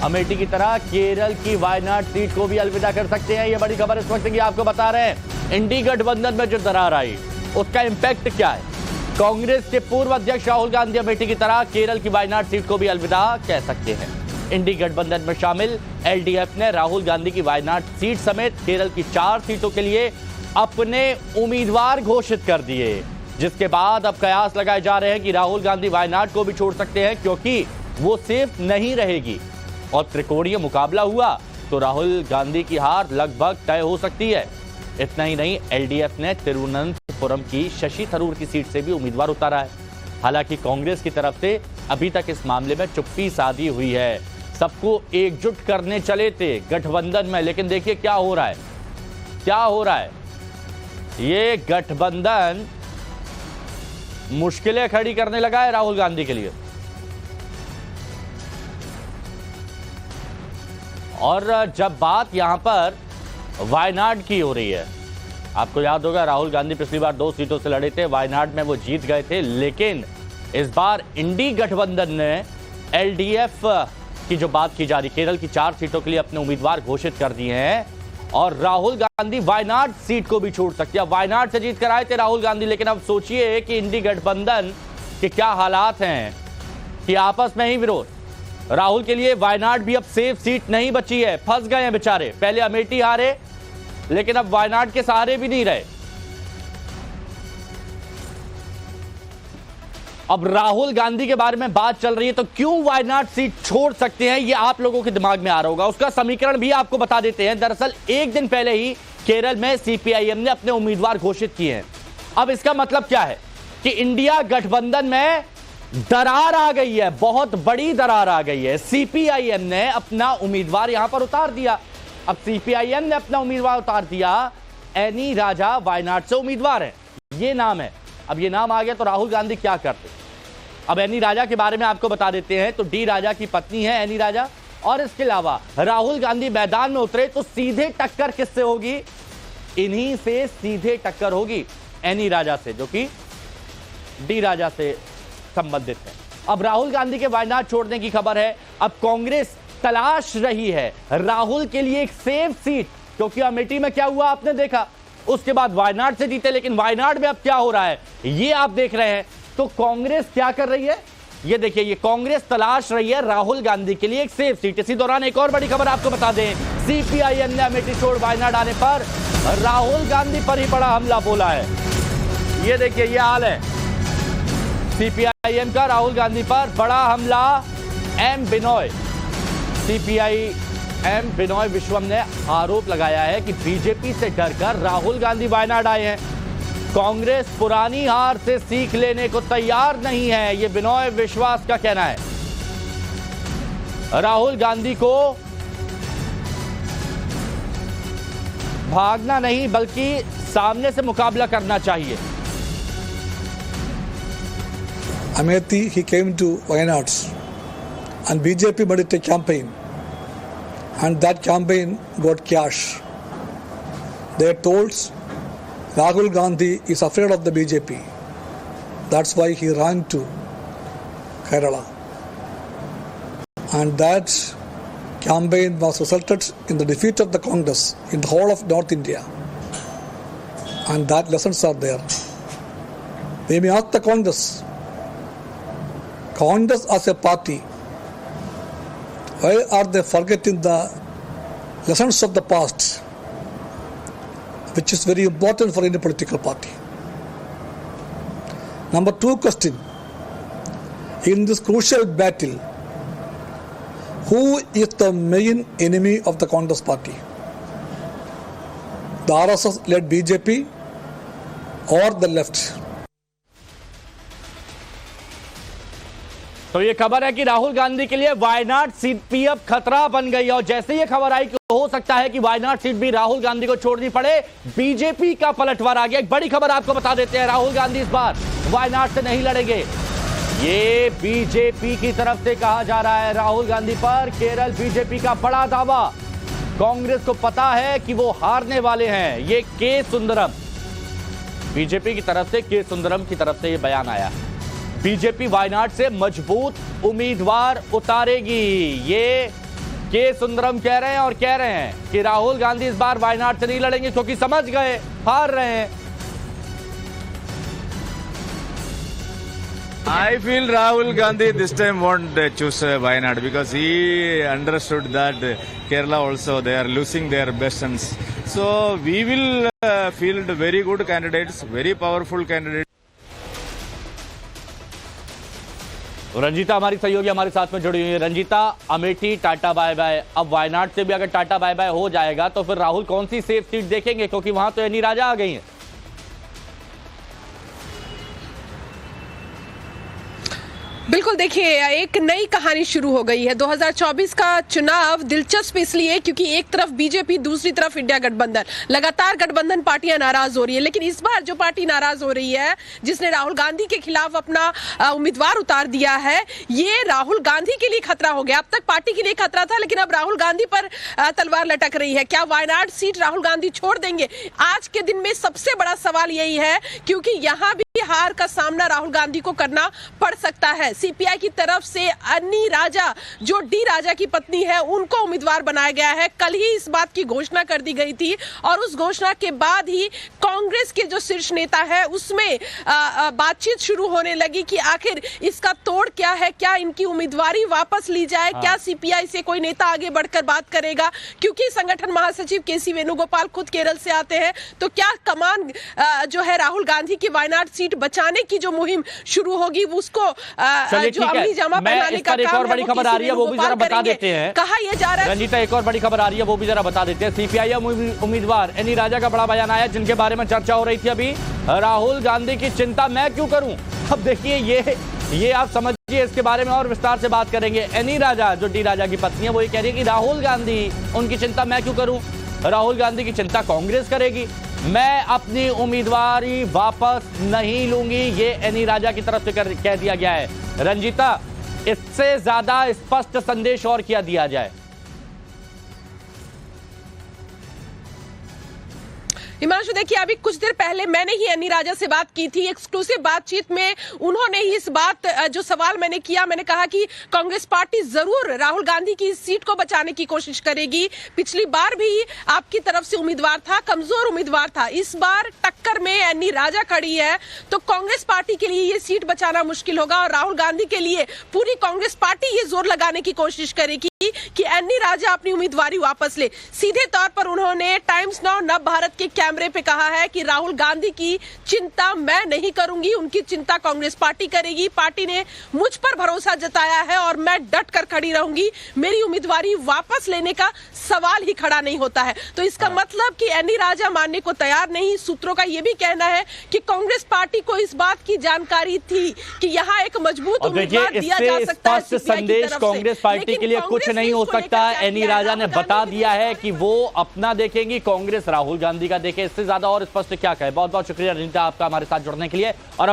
अमेठी की तरह केरल की वायनाड सीट को भी अलविदा कर सकते हैं। यह बड़ी खबर इस वक्त की आपको बता रहे हैं। इंडी गठबंधन में जो दरार आई उसका इंपैक्ट क्या है? कांग्रेस के पूर्व अध्यक्ष राहुल गांधी अमेठी की तरह केरल की वायनाड सीट को भी अलविदा कह सकते हैं। इंडी गठबंधन में शामिल एलडीएफ ने राहुल गांधी की वायनाड सीट समेत केरल की 4 सीटों के लिए अपने उम्मीदवार घोषित कर दिए, जिसके बाद अब कयास लगाए जा रहे हैं कि राहुल गांधी वायनाड को भी छोड़ सकते हैं, क्योंकि वो सेफ नहीं रहेगी और त्रिकोणीय मुकाबला हुआ तो राहुल गांधी की हार लगभग तय हो सकती है। इतना ही नहीं, एलडीएफ ने तिरुवनंतपुरम की शशि थरूर की सीट से भी उम्मीदवार उतारा है। हालांकि कांग्रेस की तरफ से अभी तक इस मामले में चुप्पी साधी हुई है। सबको एकजुट करने चले थे गठबंधन में, लेकिन देखिए क्या हो रहा है, क्या हो रहा है। ये गठबंधन मुश्किलें खड़ी करने लगा है राहुल गांधी के लिए। और जब बात यहां पर वायनाड की हो रही है, आपको याद होगा राहुल गांधी पिछली बार 2 सीटों से लड़े थे, वायनाड में वो जीत गए थे। लेकिन इस बार इंडी गठबंधन ने एलडीएफ की जो बात की जा रही, केरल की 4 सीटों के लिए अपने उम्मीदवार घोषित कर दिए हैं और राहुल गांधी वायनाड सीट को भी छोड़ सकते हैं। वायनाड से जीत कर आए थे राहुल गांधी, लेकिन अब सोचिए कि इंडी गठबंधन के क्या हालात हैं कि आपस में ही विरोध। राहुल के लिए वायनाड भी अब सेफ सीट नहीं बची है, फंस गए हैं बेचारे। पहले अमेठी हारे, लेकिन अब वायनाड के सहारे भी नहीं रहे। अब राहुल गांधी के बारे में बात चल रही है, तो क्यों वायनाड सीट छोड़ सकते हैं, ये आप लोगों के दिमाग में आ रहा होगा। उसका समीकरण भी आपको बता देते हैं। दरअसल एक दिन पहले ही केरल में सीपीआईएम ने अपने उम्मीदवार घोषित किए हैं। अब इसका मतलब क्या है कि इंडिया गठबंधन में दरार आ गई है, बहुत बड़ी दरार आ गई है। सीपीआईएम ने अपना उम्मीदवार यहां पर उतार दिया। अब सीपीआईएम ने अपना उम्मीदवार उतार दिया, एनी राजा वायनाड से उम्मीदवार है, ये नाम है। अब ये नाम आ गया तो राहुल गांधी क्या करते? अब एनी राजा के बारे में आपको बता देते हैं। तो डी राजा की पत्नी है एनी राजा, और इसके अलावा राहुल गांधी मैदान में उतरे तो सीधे टक्कर किससे होगी? इन्हीं से सीधे टक्कर होगी, एनी राजा से, जो कि डी राजा से संबंधित है। अब राहुल गांधी के वायनाड छोड़ने की खबर है। अब कांग्रेस तलाश रही है राहुल के लिए एक सेफ सीट, क्योंकि अमेठी में क्या हुआ आपने देखा, उसके बाद वायनाड से जीते, लेकिन वायनाड में अब क्या हो रहा है ये आप देख रहे हैं। तो कांग्रेस क्या कर रही है ये देखिए, ये कांग्रेस तलाश रही है राहुल गांधी के लिए एक सेफ सीट। इसी दौरान एक और बड़ी खबर आपको बता दें, सीपीआईएम ने अमेठी छोड़ वायनाड आने पर राहुल गांधी पर ही बड़ा हमला बोला है। ये देखिए, ये हाल है सीपीआईएम का राहुल गांधी पर बड़ा हमला। एम बिनोय, सीपीआईएम बिनोय विश्वम ने आरोप लगाया है कि बीजेपी से डरकर राहुल गांधी वायनाड आए हैं। कांग्रेस पुरानी हार से सीख लेने को तैयार नहीं है, यह बिनोय विश्वास का कहना है। राहुल गांधी को भागना नहीं बल्कि सामने से मुकाबला करना चाहिए। Amethi, he came to Wayanad and BJP made it a campaign, and that campaign got cash. They told Rahul Gandhi is afraid of the BJP. That's why he ran to Kerala. And that campaign was resulted in the defeat of the Congress in the whole of North India. And that lessons are there. We may ask the Congress as a party, why are they forgetting the lessons of the past, which is very important for any political party? Number 2 question, in this crucial battle, who is the main enemy of the Congress party? The RSS-led BJP or the left? तो ये खबर है कि राहुल गांधी के लिए Wayanad seat भी अब खतरा बन गई है। और जैसे ये खबर आई कि हो सकता है कि वायनाड सीट भी राहुल गांधी को छोड़नी पड़े, बीजेपी का पलटवार आ गया। एक बड़ी खबर आपको बता देते हैं, राहुल गांधी इस बार वायनाड से नहीं लड़ेंगे, ये बीजेपी की तरफ से कहा जा रहा है। राहुल गांधी पर केरल बीजेपी का बड़ा दावा, कांग्रेस को पता है कि वो हारने वाले हैं। ये के सुंदरम, बीजेपी की तरफ से के सुंदरम की तरफ से ये बयान आया, बीजेपी वायनाड से मजबूत उम्मीदवार उतारेगी। ये के सुंदरम कह रहे हैं और कह रहे हैं कि राहुल गांधी इस बार वायनाड से नहीं लड़ेंगे क्योंकि समझ गए हार रहे हैं। I feel Rahul Gandhi this time won't choose Wayanad because he understood that Kerala also they are losing their best sons. So we will field very good candidates, very powerful candidates. Ranjita हमारी सहयोगी हमारे साथ में जुड़ी हुई है। Ranjita, Amethi tata bye bye, अब वायनाड से भी अगर टाटा बाय बाय हो जाएगा तो फिर राहुल कौन सी सेफ सीट देखेंगे, क्योंकि वहां तो एनी राजा आ गई हैं। बिल्कुल, देखिए एक नई कहानी शुरू हो गई है। 2024 का चुनाव दिलचस्प इसलिए क्योंकि एक तरफ बीजेपी, दूसरी तरफ इंडिया गठबंधन, लगातार गठबंधन पार्टियां नाराज हो रही है। लेकिन इस बार जो पार्टी नाराज हो रही है, जिसने राहुल गांधी के खिलाफ अपना उम्मीदवार उतार दिया है, ये राहुल गांधी के लिए खतरा हो गया। अब तक पार्टी के लिए खतरा था, लेकिन अब राहुल गांधी पर तलवार लटक रही है। क्या वायनाड सीट राहुल गांधी छोड़ देंगे? आज के दिन में सबसे बड़ा सवाल यही है, क्योंकि यहां भी हार का सामना राहुल गांधी को करना पड़ सकता है। सीपीआई की तरफ से अन्नी राजा, जो डी राजा की पत्नी है, उनको उम्मीदवार बनाया गया है। कल ही इस बात की घोषणा कर दी गई थी और उस घोषणा के बाद ही कांग्रेस के जो शीर्ष नेता है उसमें बातचीत शुरू होने लगी कि आखिर इसका तोड़ क्या है, क्या इनकी उम्मीदवारी वापस ली जाए, क्या सीपीआई से कोई नेता आगे बढ़कर बात करेगा, क्योंकि संगठन महासचिव केसी वेणुगोपाल खुद केरल से आते हैं। तो क्या कमान जो है राहुल गांधी की वायनाड सीट बचाने की जो मुहिम शुरू होगी उसको जो अमली जामा पहनाने का एक और बड़ी खबर आ रही है, वो भी जरा बता देते हैं। कहा यह जा रहा है रंजीता, एक और बड़ी खबर आ रही है, वो भी जरा बता देते हैं। सीपीआईएम उम्मीदवार एनी राजा का बड़ा बयान आया, जिनके बारे में चर्चा हो रही थी अभी। राहुल गांधी की चिंता मैं क्यों करूं? अब देखिए ये आप समझिए, इसके बारे में और विस्तार से बात करेंगे। एनी राजा, जो डी राजा की पत्नी है, वो ये कह रही है कि राहुल गांधी, उनकी चिंता मैं क्यों करूं? राहुल गांधी की चिंता कांग्रेस करेगी। मैं अपनी उम्मीदवारी वापस नहीं लूंगी, ये एनी राजा की तरफ से कह दिया गया है। रंजीता, इससे ज्यादा स्पष्ट संदेश और क्या दिया जाए? हिमांशु, देखिए अभी कुछ देर पहले मैंने ही एनी राजा से बात की थी। एक्सक्लूसिव बातचीत में उन्होंने ही इस बात, जो सवाल मैंने किया, मैंने कहा कि कांग्रेस पार्टी जरूर राहुल गांधी की इस सीट को बचाने की कोशिश करेगी। पिछली बार भी आपकी तरफ से उम्मीदवार था, कमजोर उम्मीदवार था। इस बार टक्कर में एनी राजा खड़ी है, तो कांग्रेस पार्टी के लिए ये सीट बचाना मुश्किल होगा और राहुल गांधी के लिए पूरी कांग्रेस पार्टी ये जोर लगाने की कोशिश करेगी कि एनी राजा अपनी उम्मीदवारी वापस ले। सीधे तौर पर उन्होंने टाइम्स नाउ नव भारत के कैमरे पे कहा है कि राहुल गांधी की चिंता मैं नहीं करूंगी, उनकी चिंता कांग्रेस पार्टी करेगी। पार्टी ने मुझ पर भरोसा जताया है और मैं डट कर खड़ी रहूंगी। मेरी उम्मीदवारी वापस लेने का सवाल ही खड़ा नहीं होता है। तो इसका मतलब कि एनी राजा मानने को तैयार नहीं। सूत्रों का यह भी कहना है कि कांग्रेस पार्टी को इस बात की जानकारी थी कि यहाँ एक मजबूत उम्मीदवार दिया जा सकता है। संदेश कांग्रेस पार्टी के लिए कुछ नहीं हो सकता। एनी राजा ने बता दिया है कि वो अपना देखेंगी, कांग्रेस राहुल गांधी का देखे। इससे ज्यादा और स्पष्ट क्या कहे। बहुत बहुत शुक्रिया रंजीता आपका हमारे साथ जुड़ने के लिए। और